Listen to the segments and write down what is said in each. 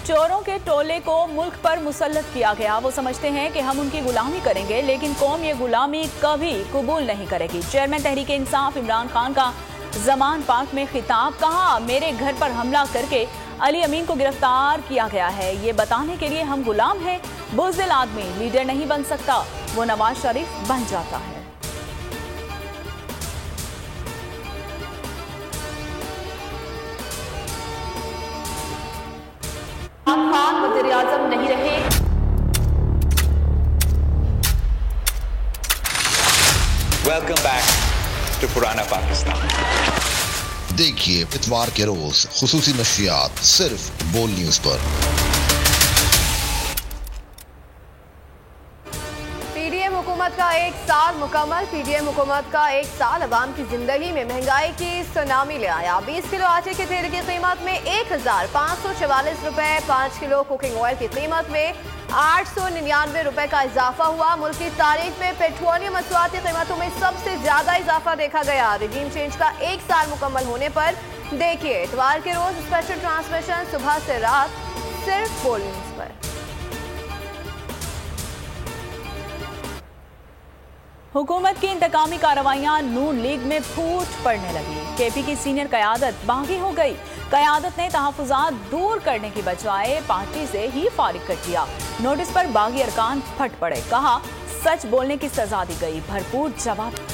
चोरों के टोले को मुल्क पर मुसल्लत किया गया। वो समझते हैं कि हम उनकी गुलामी करेंगे, लेकिन कौम ये गुलामी कभी कबूल नहीं करेगी। चेयरमैन तहरीक इंसाफ इमरान खान का जमान पार्क में खिताब। कहा, मेरे घर पर हमला करके अली अमीन को गिरफ्तार किया गया है, ये बताने के लिए हम गुलाम हैं। बुज़दिल आदमी लीडर नहीं बन सकता, वो नवाज शरीफ बन जाता है। खान वज़ीर आज़म नहीं रहे। वेलकम बैक टू पुराना पाकिस्तान। देखिए इतवार के रोज खुसूसी नशरियात सिर्फ बोल न्यूज पर। पीडीएम हुकूमत का एक साल मुकम्मल। पीडीएम हुकूमत का एक साल अवाम की जिंदगी में महंगाई की सुनामी ले आया। 20 किलो आटे के तेल की कीमत में 1544 रुपए, 5 किलो कुकिंग ऑयल की कीमत में 899 रुपए का इजाफा हुआ। मुल्क की तारीख में पेट्रोलियम मसनूआत की कीमतों में सबसे ज्यादा इजाफा देखा गया। रिजीम चेंज का एक साल मुकम्मल होने पर देखिए इतवार के रोज स्पेशल ट्रांसमिशन सुबह से रात सिर्फ बोल न्यूज पर। हुकूमत की इंतकामी कार्रवाइयां नून लीग में फूट पड़ने लगी। केपी की सीनियर कयादत बागी हो गई। कयादत ने तहफुजात दूर करने की बजाय पार्टी से ही फारिग कर दिया। नोटिस पर बागी अरकान फट पड़े। कहा, सच बोलने की सजा दी गई, भरपूर जवाब।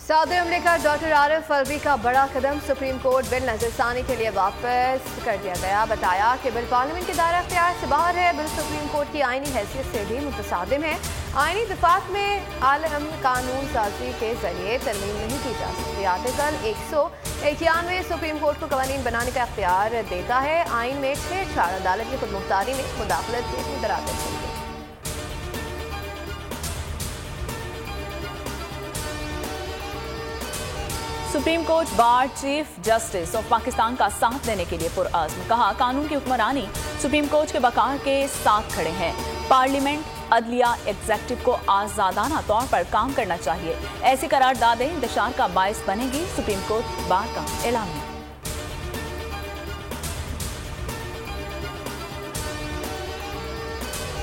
सऊदी ममलिकत डॉक्टर आरिफ अलवी का बड़ा कदम। सुप्रीम कोर्ट बिल नजरसानी के लिए वापस कर दिया गया। बताया कि बिल पार्लियामेंट के दायरा इख्तियार से बाहर है। बिल सुप्रीम कोर्ट की आईनी हैसियत से भी मुतसादिम है। आईनी दफात में आलम कानून साजी के जरिए तरमीम नहीं की जा सकती। आर्टिकल 191 सुप्रीम कोर्ट को कवानीन बनाने का इख्तियार देता है। आइन में छेड़छाड़ अदालत की खुदमुख्तारी में मुदाखलत के मुदराते होंगे। Supreme court bar chief justice of Pakistan का साथ देने के लिए पुरअज़्म। कहा, कानून की हुक्मरानी सुप्रीम कोर्ट के बकार के साथ खड़े हैं। पार्लियामेंट, अदलिया, एग्जेक्टिव को आजादाना तौर पर काम करना चाहिए। ऐसी करारदादें इंतशार का बायस बनेगी। सुप्रीम कोर्ट बार का एलामिया।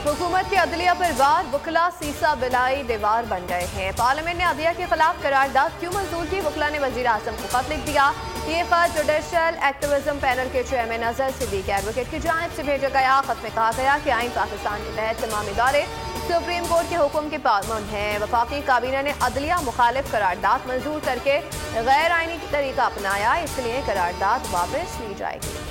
हुकूमत के अदलिया पर वार। वकला सीसा बिलाई दीवार बन गए हैं। पार्लियामेंट ने अदलिया के खिलाफ करारदाद क्यों मंजूर की? वकला ने वजीर आजम को खत लिख दिया। ये खत जुडिशल एक्टिविज्म पैनल के चेयरमैन अजहर सिद्दीकी एडवोकेट की जानिब से भेजा गया। खत में कहा गया कि आइन पाकिस्तान के तहत तमाम इदारे सुप्रीम कोर्ट के हुक्म के पाबंद हैं। वफाकी काबीना ने अदलिया मुखालिफ करारदाद मंजूर करके गैर आइनी तरीका अपनाया, इसलिए करारदाद वापस ली जाएगी।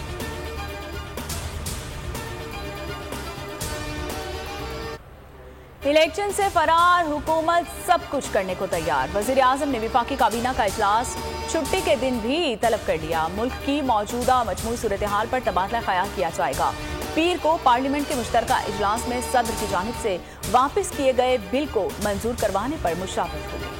इलेक्शन से फरार हुकूमत सब कुछ करने को तैयार। वजीर आजम ने वफाकी काबीना का इजलास छुट्टी के दिन भी तलब कर लिया। मुल्क की मौजूदा मजमूई सूरत हाल पर तबादला ख्याल किया जाएगा। पीर को पार्लियामेंट के मुश्तरका इजलास में सदर की जानिब से वापस किए गए बिल को मंजूर करवाने पर मुशावरत होगी।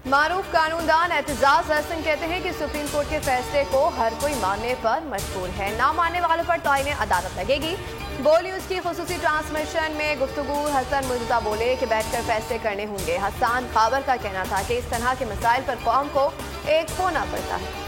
मारूफ कानूनदान एतजाज हसन कहते हैं कि सुप्रीम कोर्ट के फैसले को हर कोई मानने पर मजबूर है। ना मानने वालों पर तायने अदालत लगेगी। बोल न्यूज की खुसूसी ट्रांसमिशन में गुफ्तगू हसन मुर्तजा बोले कि बैठकर फैसले करने होंगे। हसन खाबर का कहना था कि इस तरह के मसाइल पर कौम को एक होना पड़ता है।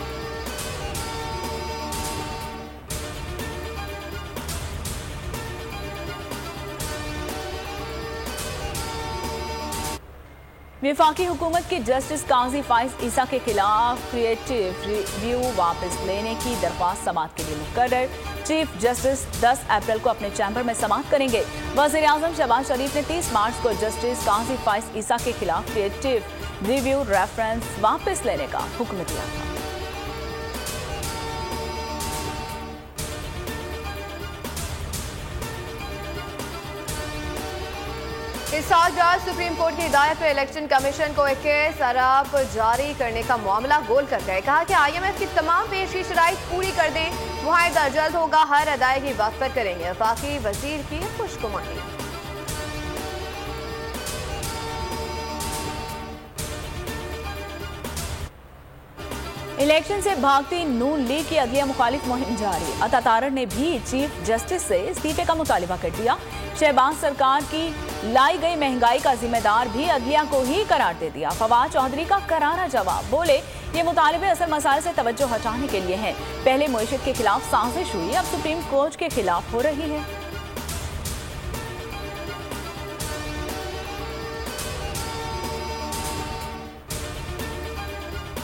वफाकी हुकूमत की जस्टिस काजी फाइज ईसा के खिलाफ क्रिएटिव रिव्यू वापस लेने की दरख्वास्त समाअत के लिए मुकर्रर। चीफ जस्टिस 10 अप्रैल को अपने चैम्बर में समाअत करेंगे। वज़ीर आज़म शहबाज शरीफ ने 30 मार्च को जस्टिस काजी फाइज ईसा के खिलाफ क्रिएटिव रिव्यू रेफरेंस वापस लेने का हुक्म दिया था। इस साल आज सुप्रीम कोर्ट की हिदायत पर इलेक्शन कमीशन को 21 अरब जारी करने का मामला गोल कर गए। कहा कि IMF की तमाम पेशी शराइत पूरी कर दें, मुआहदा जल्द होगा, हर अदायगी वक्त पर करेंगे। वफाकी वजीर की खुशगुमानी। इलेक्शन से भागती नून लीग की अदलिया मुखालिफ मुहिम जारी। अता तारड़ ने भी चीफ जस्टिस से इस्तीफे का मुतालिबा कर दिया। शहबाज सरकार की लाई गई महंगाई का जिम्मेदार भी अदलिया को ही करार दे दिया। फवाद चौधरी का करारा जवाब, बोले ये मुतालिबे असल मसाइल से तवज्जो हटाने के लिए हैं। पहले मुईशत के खिलाफ साजिश हुई, अब सुप्रीम कोर्ट के खिलाफ हो रही है।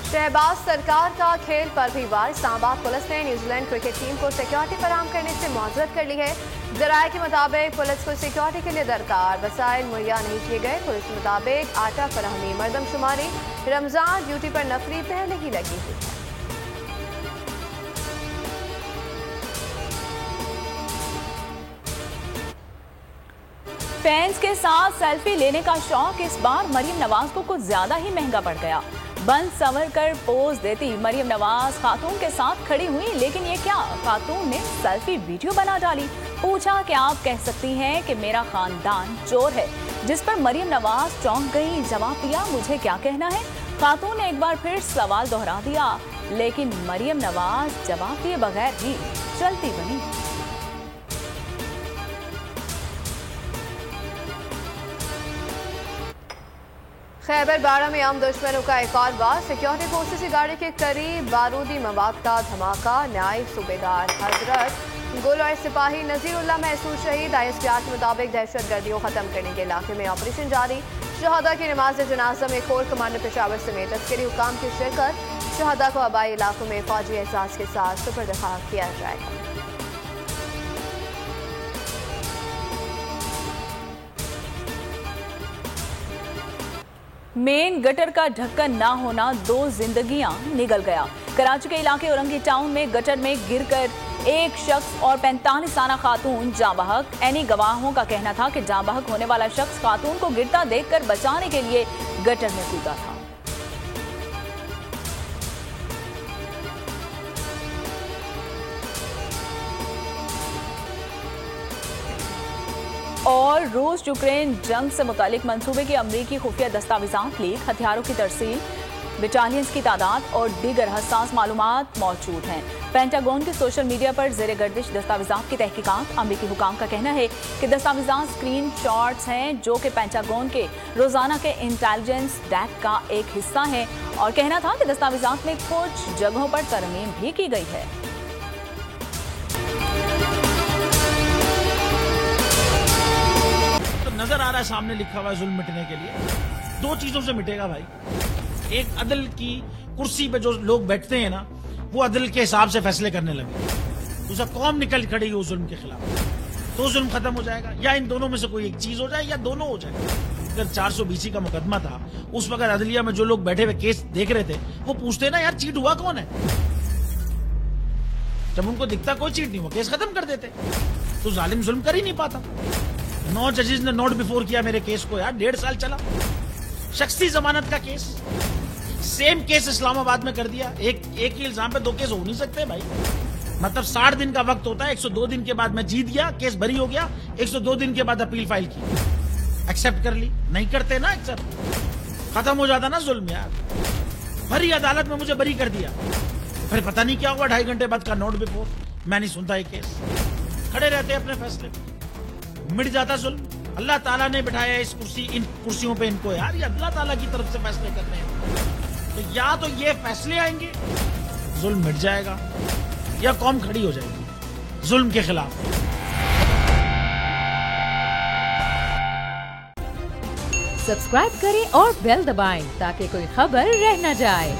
शहबाज सरकार का खेल पर भी वार। इस्लामाबाद पुलिस ने न्यूजीलैंड क्रिकेट टीम को सिक्योरिटी फराहम करने से मुआवजत कर ली है। जराये के मुताबिक पुलिस को सिक्योरिटी के लिए दरकार वसाइल मुहैया नहीं किए गए। पुलिस के मुताबिक आटा फराहमी, मरदमशुमारी, रमजान ड्यूटी पर नफरी पहले ही लगी हुई है। फैंस के साथ सेल्फी लेने का शौक इस बार मरियम नवाज को कुछ ज्यादा ही महंगा पड़ गया। बंद संवर कर पोज देती मरियम नवाज खातून के साथ खड़ी हुई, लेकिन ये क्या, खातून ने सेल्फी वीडियो बना डाली। पूछा कि आप कह सकती हैं कि मेरा खानदान चोर है, जिस पर मरियम नवाज चौंक गई। जवाब दिया, मुझे क्या कहना है। खातून ने एक बार फिर सवाल दोहरा दिया, लेकिन मरियम नवाज जवाब दिए बगैर ही चलती बनी। खैबर बाड़ा में आम दुश्मनों का एक और वार। सिक्योरिटी फोर्सेस की गाड़ी के करीब बारूदी मवाद का धमाका। नायब सूबेदार हजरत गुल और सिपाही नजीरुल्लाह महसूस शहीद। ISPR के मुताबिक दहशत गर्दियों खत्म करने के इलाके में ऑपरेशन जारी। शहादा की नमाज जनाजा में कोर कमांडर पेशावर समेत अस्करी हुकाम की शिरकत। शहादा को आबाई इलाकों में फौजी एहसास के साथ सुपर्द खाक किया जाएगा। मेन गटर का ढक्कन ना होना, 2 जिंदगियां निगल गया। कराची के इलाके औरंगी टाउन में गटर में गिरकर एक शख्स और 45 साला खातून जाँ बहक। एनी गवाहों का कहना था कि जाँ बहक होने वाला शख्स खातून को गिरता देखकर बचाने के लिए गटर में कूदा था। और रूस यूक्रेन जंग से मुतालिक मंसूबे की अमरीकी खुफिया दस्तावेजात लीक। हथियारों की तरसील, बटालियंस की तादाद और दीगर हसास मालूमात मौजूद हैं। पेंटागन की सोशल मीडिया पर जेर गर्दिश दस्तावेजात की तहकीकात। अमरीकी हुकाम का कहना है कि दस्तावेजात स्क्रीन शॉट्स हैं जो कि पेंटागन के रोजाना के इंटेलिजेंस डेक का एक हिस्सा है, और कहना था कि दस्तावेजात में कुछ जगहों पर तरमीम भी की गई है। नजर आ रहा है सामने लिखा हुआ है जुल्म मिटने के लिए। 2 चीजों से मिटेगा भाई। एक, अदल की कुर्सी पे जो लोग बैठते हैं ना, वो अदल के हिसाब से फैसले करने लगे। दूसरा, कौम निकल खड़ी हो जुल्म के खिलाफ, तो जुल्म खत्म हो जाएगा। या इन दोनों में से कोई एक चीज हो जाए या दोनों हो जाए। अगर 420 का मुकदमा था, उस वक्त अदलिया में जो लोग बैठे हुए केस देख रहे थे, वो पूछते ना यार चीट हुआ कौन है। जब उनको दिखता कोई चीट नहीं हुआ, केस खत्म कर देते। तो जालिम जुल्म कर ही नहीं पाता। 9 जजेस ने नोट बिफोर किया मेरे केस को यार, 1.5 साल चला। शख्सी जमानत का केस, सेम केस इस्लामाबाद में कर दिया। एक ही इल्जाम पे 2 केस हो नहीं सकते भाई। मतलब 60 दिन का वक्त होता है। 102 दिन के बाद मैं जीत गया, केस बरी हो गया। 102 दिन के बाद अपील फाइल की, एक्सेप्ट कर ली। नहीं करते ना एक्सेप्ट, खत्म हो जाता ना जुल्म यार। भरी अदालत में मुझे बरी कर दिया, फिर पता नहीं क्या हुआ, 2.5 घंटे बाद का नोट बिफोर। मैं नहीं सुनता ये केस, खड़े रहते अपने फैसले पे, मिट जाता जुल्म। अल्लाह ताला ने बिठाया इन कुर्सियों पे इनको यार, ये अल्लाह ताला की तरफ से फैसले कर रहे हैं। तो या तो ये फैसले आएंगे, जुल्म मिट जाएगा, या कौम खड़ी हो जाएगी जुल्म के खिलाफ। सब्सक्राइब करें और बेल दबाएं ताकि कोई खबर रह न जाए।